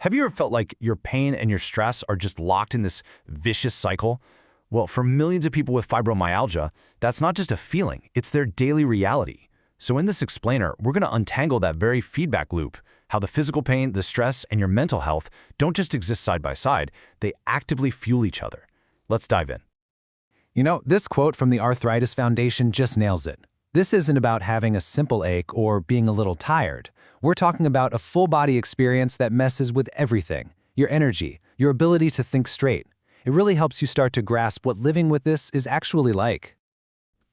Have you ever felt like your pain and your stress are just locked in this vicious cycle? Well, for millions of people with fibromyalgia, that's not just a feeling, it's their daily reality. So in this explainer, we're going to untangle that very feedback loop, how the physical pain, the stress, and your mental health don't just exist side by side, they actively fuel each other. Let's dive in. You know, this quote from the Arthritis Foundation just nails it. This isn't about having a simple ache or being a little tired. We're talking about a full-body experience that messes with everything, your energy, your ability to think straight. It really helps you start to grasp what living with this is actually like.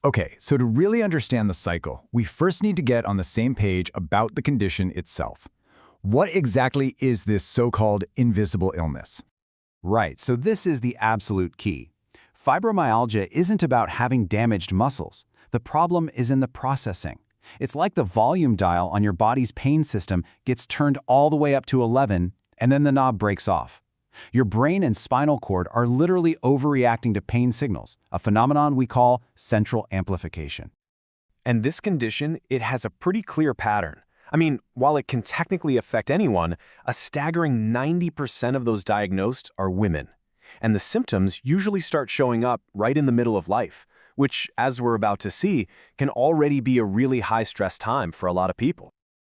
Okay, so to really understand the cycle, we first need to get on the same page about the condition itself. What exactly is this so-called invisible illness? Right, so this is the absolute key. Fibromyalgia isn't about having damaged muscles. The problem is in the processing. It's like the volume dial on your body's pain system gets turned all the way up to 11, and then the knob breaks off. Your brain and spinal cord are literally overreacting to pain signals, a phenomenon we call central amplification. And this condition, it has a pretty clear pattern. I mean, while it can technically affect anyone, a staggering 90% of those diagnosed are women. And the symptoms usually start showing up right in the middle of life, which, as we're about to see, can already be a really high-stress time for a lot of people.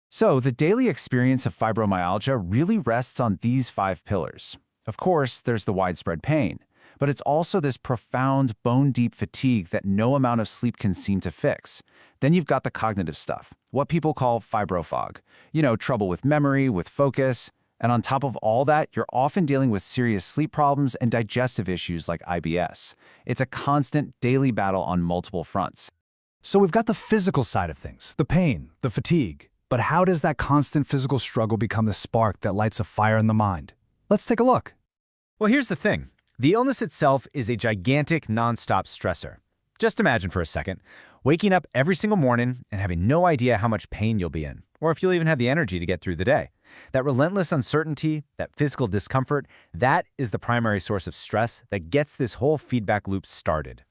So the daily experience of fibromyalgia really rests on these 5 pillars. Of course, there's the widespread pain, but it's also this profound, bone-deep fatigue that no amount of sleep can seem to fix. Then you've got the cognitive stuff, what people call fibrofog. You know, trouble with memory, with focus. And on top of all that, you're often dealing with serious sleep problems and digestive issues like IBS. It's a constant daily battle on multiple fronts. So we've got the physical side of things, the pain, the fatigue. But how does that constant physical struggle become the spark that lights a fire in the mind? Let's take a look. Well, here's the thing. The illness itself is a gigantic, non-stop stressor. Just imagine for a second, waking up every single morning and having no idea how much pain you'll be in, or if you'll even have the energy to get through the day. That relentless uncertainty, that physical discomfort, that is the primary source of stress that gets this whole feedback loop started.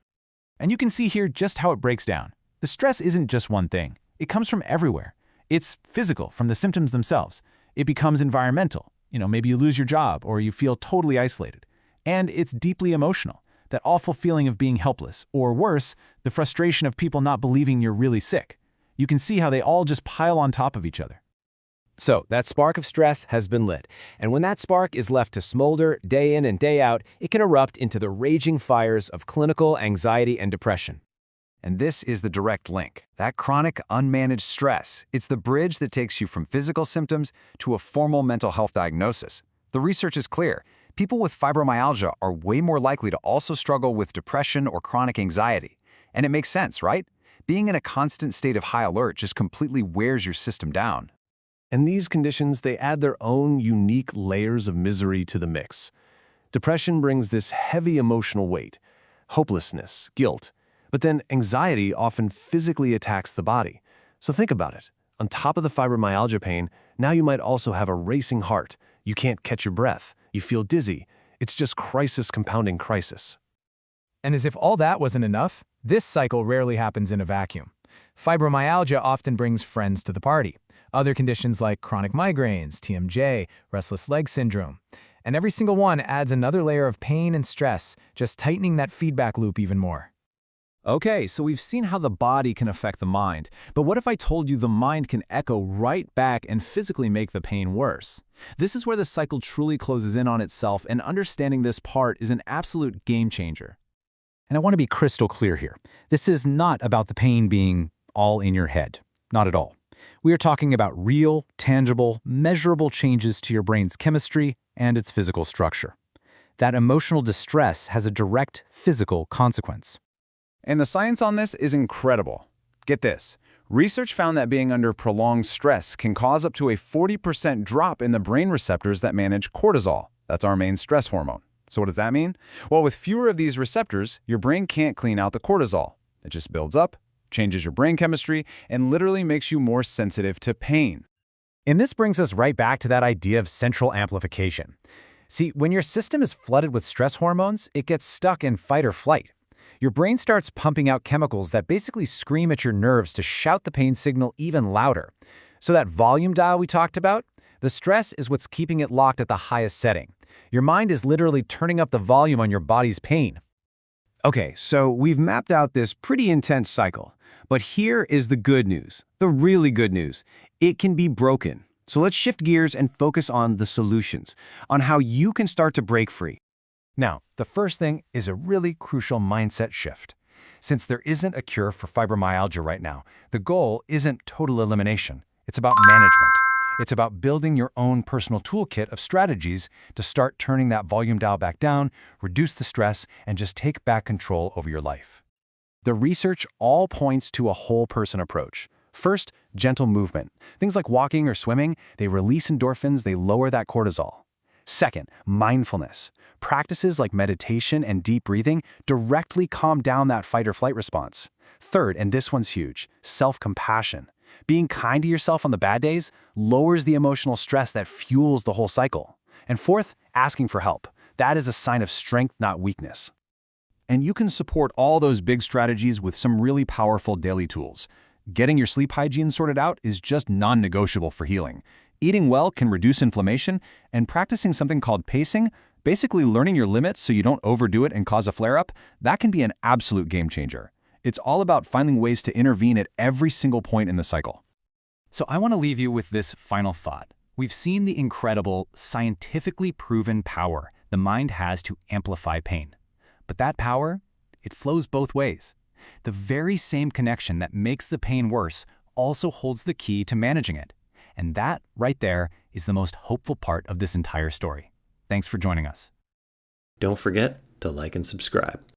And you can see here just how it breaks down. The stress isn't just one thing. It comes from everywhere. It's physical, from the symptoms themselves. It becomes environmental. Maybe you lose your job or you feel totally isolated. And it's deeply emotional. That awful feeling of being helpless, or worse, the frustration of people not believing you're really sick. You can see how they all just pile on top of each other. So that spark of stress has been lit, and when that spark is left to smolder day in and day out, it can erupt into the raging fires of clinical anxiety and depression. And this is the direct link. That chronic, unmanaged stress, it's the bridge that takes you from physical symptoms to a formal mental health diagnosis. The research is clear. People with fibromyalgia are way more likely to also struggle with depression or chronic anxiety. And it makes sense, right? Being in a constant state of high alert just completely wears your system down. And these conditions, they add their own unique layers of misery to the mix. Depression brings this heavy emotional weight, hopelessness, guilt. But then anxiety often physically attacks the body. So think about it. On top of the fibromyalgia pain, now you might also have a racing heart. You can't catch your breath. You feel dizzy. It's just crisis compounding crisis. And as if all that wasn't enough, this cycle rarely happens in a vacuum. Fibromyalgia often brings friends to the party. Other conditions like chronic migraines, TMJ, restless leg syndrome. And every single one adds another layer of pain and stress, just tightening that feedback loop even more. Okay, so we've seen how the body can affect the mind, but what if I told you the mind can echo right back and physically make the pain worse? This is where the cycle truly closes in on itself, and understanding this part is an absolute game changer. And I want to be crystal clear here. This is not about the pain being all in your head. Not at all. We are talking about real, tangible, measurable changes to your brain's chemistry and its physical structure. That emotional distress has a direct physical consequence. And the science on this is incredible. Get this. Research found that being under prolonged stress can cause up to a 40% drop in the brain receptors that manage cortisol. That's our main stress hormone. So what does that mean? Well, with fewer of these receptors, your brain can't clean out the cortisol. It just builds up, changes your brain chemistry, and literally makes you more sensitive to pain. And this brings us right back to that idea of central amplification. See, when your system is flooded with stress hormones, it gets stuck in fight or flight. Your brain starts pumping out chemicals that basically scream at your nerves to shout the pain signal even louder. So that volume dial we talked about, The stress is what's keeping it locked at the highest setting. Your mind is literally turning up the volume on your body's pain. Okay, so we've mapped out this pretty intense cycle. But here is the good news, the really good news. It can be broken. So let's shift gears and focus on the solutions, on how you can start to break free. Now, the first thing is a really crucial mindset shift. Since there isn't a cure for fibromyalgia right now, the goal isn't total elimination. It's about management. It's about building your own personal toolkit of strategies to start turning that volume dial back down, reduce the stress, and just take back control over your life. The research all points to a whole-person approach. First, gentle movement. Things like walking or swimming, they release endorphins, they lower that cortisol. Second, mindfulness. Practices like meditation and deep breathing directly calm down that fight-or-flight response. Third, and this one's huge, self-compassion. Being kind to yourself on the bad days lowers the emotional stress that fuels the whole cycle. And fourth, asking for help. That is a sign of strength, not weakness. And you can support all those big strategies with some really powerful daily tools. Getting your sleep hygiene sorted out is just non-negotiable for healing. Eating well can reduce inflammation, and practicing something called pacing, basically learning your limits so you don't overdo it and cause a flare-up, that can be an absolute game changer. It's all about finding ways to intervene at every single point in the cycle. So I want to leave you with this final thought. We've seen the incredible, scientifically proven power the mind has to amplify pain. But that power, it flows both ways. The very same connection that makes the pain worse also holds the key to managing it. And that, right there, is the most hopeful part of this entire story. Thanks for joining us. Don't forget to like and subscribe.